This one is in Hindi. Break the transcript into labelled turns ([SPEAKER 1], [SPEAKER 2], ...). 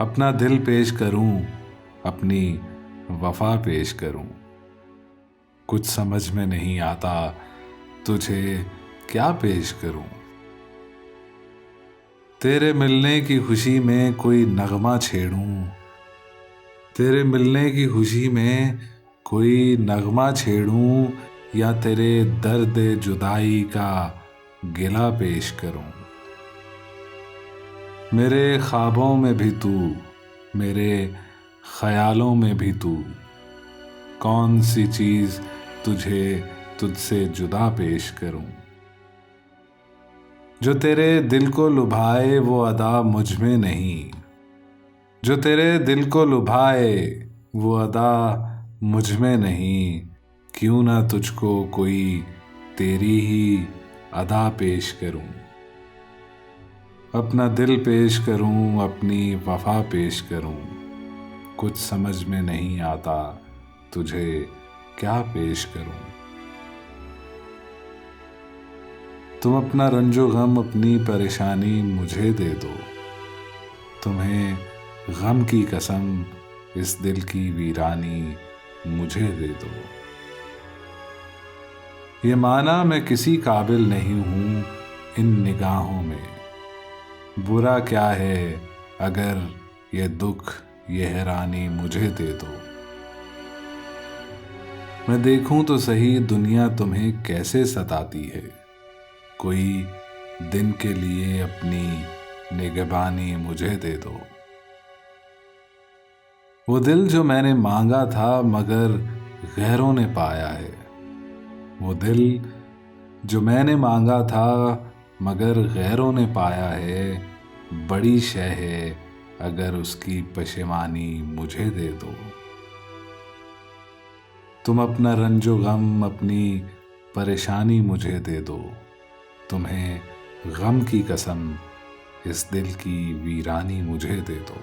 [SPEAKER 1] अपना दिल पेश करूं, अपनी वफा पेश करूं। कुछ समझ में नहीं आता तुझे क्या पेश करूं। तेरे मिलने की खुशी में कोई नगमा छेड़ूं, तेरे मिलने की खुशी में कोई नगमा छेड़ूं, या तेरे दर्द जुदाई का गिला पेश करूं। मेरे ख्वाबों में भी तू, मेरे ख्यालों में भी तू, कौन सी चीज़ तुझे तुझसे जुदा पेश करूं। जो तेरे दिल को लुभाए वो अदा मुझ में नहीं, जो तेरे दिल को लुभाए वो अदा मुझ में नहीं। क्यों ना तुझको कोई तेरी ही अदा पेश करूं। अपना दिल पेश करूं, अपनी वफा पेश करूं। कुछ समझ में नहीं आता तुझे क्या पेश करूं। तुम अपना रंजो गम, अपनी परेशानी मुझे दे दो। तुम्हें गम की कसम, इस दिल की वीरानी मुझे दे दो। ये माना मैं किसी काबिल नहीं हूँ इन निगाहों में। बुरा क्या है अगर ये दुख, ये हैरानी मुझे दे दो। मैं देखूं तो सही दुनिया तुम्हें कैसे सताती है। कोई दिन के लिए अपनी निगहबानी मुझे दे दो। वो दिल जो मैंने मांगा था मगर गैरों ने पाया है। वो दिल जो मैंने मांगा था मगर गैरों ने पाया है। बड़ी शय है अगर उसकी पशेमानी मुझे दे दो। तुम अपना रंजो गम, अपनी परेशानी मुझे दे दो। तुम्हें गम की कसम, इस दिल की वीरानी मुझे दे दो।